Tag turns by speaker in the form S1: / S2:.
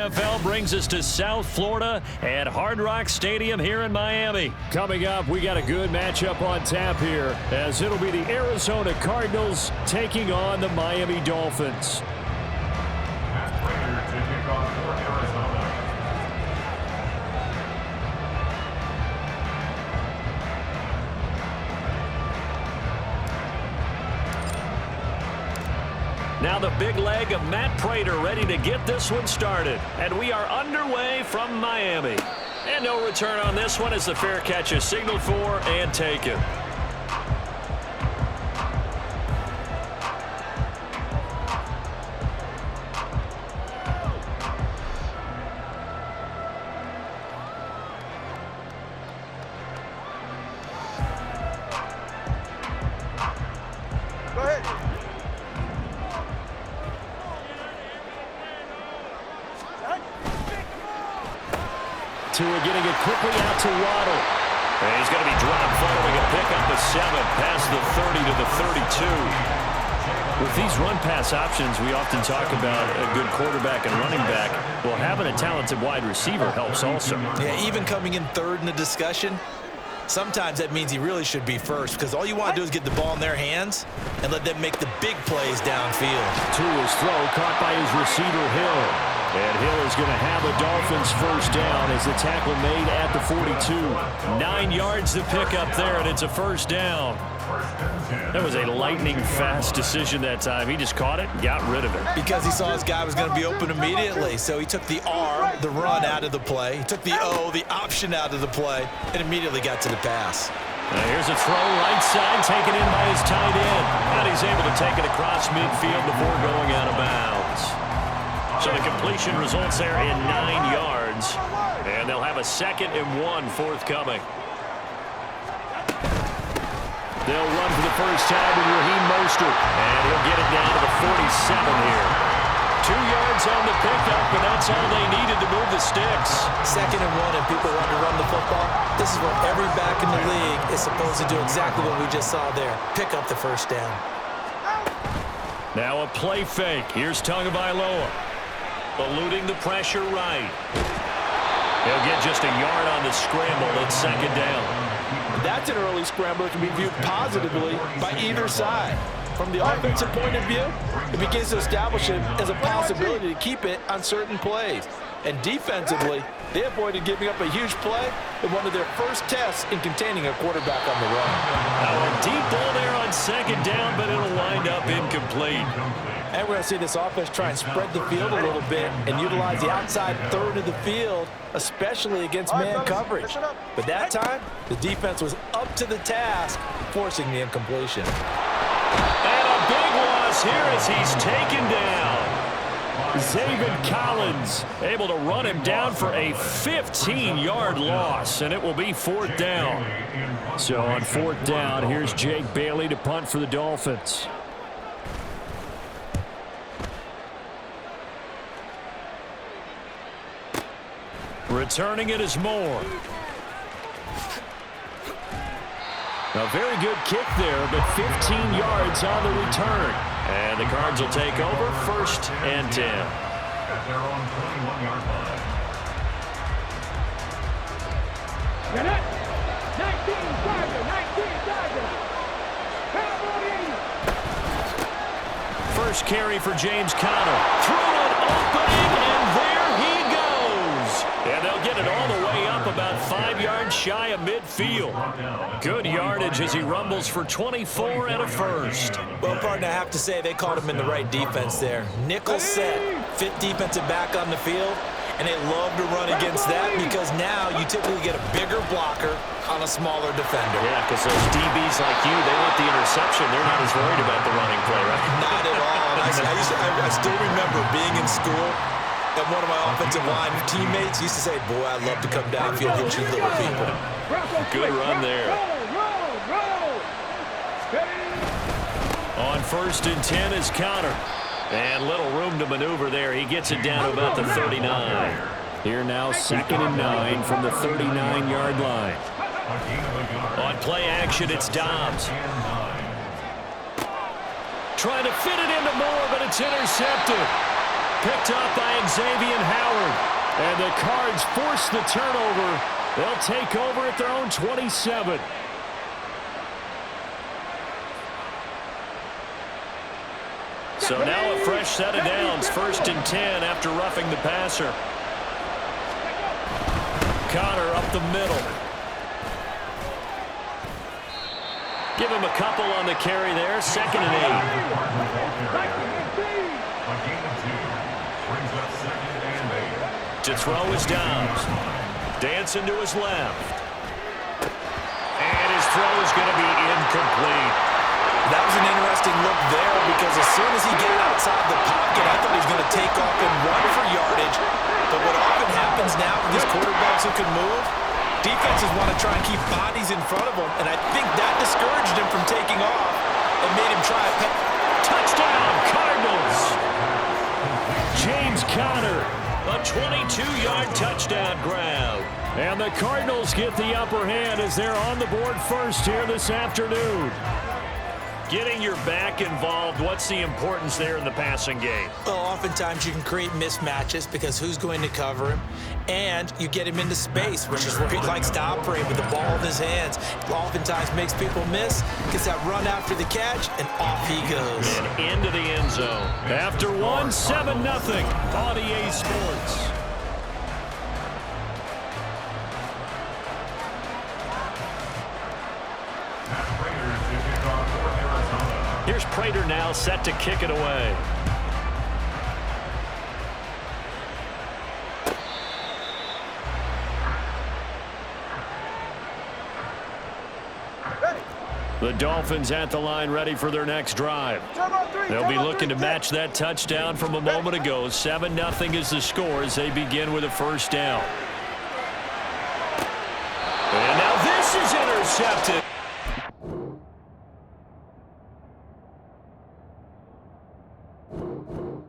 S1: NFL brings us to South Florida at Hard Rock Stadium here in Miami. Coming up, we got a good matchup on tap here, as it'll be the Arizona Cardinals taking on the Miami Dolphins. Now the big leg of Matt Prater ready to get this one started. And we are underway from Miami. And no return on this one as the fair catch is signaled for and taken. Tua getting it quickly out to Waddle. And he's going to be dropped following a pickup of 7 past the 30 to the 32. With these run-pass options, we often talk about a good quarterback and running back. Well, having a talented wide receiver helps also.
S2: Yeah, even coming in third in the discussion, sometimes that means he really should be first, because all you want to do is get the ball in their hands and let them make the big plays downfield.
S1: Tua's throw caught by his receiver, Hill. And Hill is going to have a Dolphins first down as the tackle made at the 42. 9 yards to pick up there, and it's a first down. That was a lightning-fast decision that time. He just caught it and got rid of it.
S2: Because he saw his guy was going to be open immediately. So he took the R, the run, out of the play. He took the O, the option, out of the play, and immediately got to the pass.
S1: Now here's a throw right side, taken in by his tight end. And he's able to take it across midfield before going out of bounds. So the completion results there in 9 yards. And they'll have a 2nd and 1 forthcoming. They'll run for the first time with Raheem Mostert. And he'll get it down to the 47 here. 2 yards on the pickup, but that's all they needed to move the sticks.
S2: 2nd and 1, and people want to run the football. This is what every back in the league is supposed to do, exactly what we just saw there. Pick up the first down.
S1: Now a play fake. Here's Tagovailoa. Eluding the pressure right. He'll get just a yard on the scramble at 2nd down.
S3: That's an early scramble that can be viewed positively by either side. From the offensive point of view, it begins to establish it as a possibility to keep it on certain plays. And defensively, they avoided giving up a huge play in one of their first tests in containing a quarterback on the run.
S1: Now a deep ball there on 2nd down, but it'll wind up incomplete.
S3: And we're going to see this offense try and spread the field a little bit and utilize the outside third of the field, especially against man coverage. But that time, the defense was up to the task, forcing the incompletion.
S1: And a big loss here as he's taken down. Zaven Collins able to run him down for a 15-yard loss, and it will be 4th down. So on 4th down, here's Jake Bailey to punt for the Dolphins. Returning it is Moore. A very good kick there, but 15 yards on the return. And the Cards will take over 1st and 10. At their own 21-yard line. 1st carry for James Conner. Through an opening, and there he goes. And they'll get it all the way up about 5 yards shy of midfield. Good yardage as he rumbles for 24 and a first.
S2: Well, partner, I have to say they caught him in the right defense there. Nickel set, 5th defensive back on the field, and they love to run against that because now you typically get a bigger blocker on a smaller defender.
S1: Yeah, because those DBs like you, they want the interception. They're not as worried about the running play, right?
S2: Not at all. I still remember being in school, and one of my offensive line teammates used to say, boy, I'd love to come downfield and hit you little people.
S1: Good run there. On 1st and 10 is Conner. And little room to maneuver there. He gets it down to about the 39. Here now 2nd and 9 from the 39-yard line. On play action, it's Dobbs. Trying to fit it into Moore, but it's intercepted. Picked up by Xavier Howard. Cards force the turnover. They'll take over at their own 27. So now a fresh set of downs, 1st and 10 after roughing the passer. Connor up the middle. Give him a couple on the carry there, 2nd and 8. To throw is Downs. Dancing to his left. And his throw is going to be incomplete.
S2: That was an interesting look there because as soon as he got outside the pocket, I thought he was going to take off and run for yardage. But what often happens now with these quarterbacks who can move, defenses want to try and keep bodies in front of them, and I think that discouraged him from taking off and made him try a
S1: touchdown, Cardinals. James Conner, a 22-yard touchdown grab. And the Cardinals get the upper hand as they're on the board first here this afternoon. Getting your back involved, what's the importance there in the passing game?
S2: Well, oftentimes you can create mismatches because who's going to cover him? And you get him into space, which is where he likes to operate with the ball in his hands. Oftentimes makes people miss, gets that run after the catch, and off he goes.
S1: And into the end zone. After 1, 7-0 on EA Sports. Here's Prater now set to kick it away. The Dolphins at the line ready for their next drive. They'll be looking to match that touchdown from a moment ago. 7-0 is the score as they begin with a 1st down. And now this is intercepted.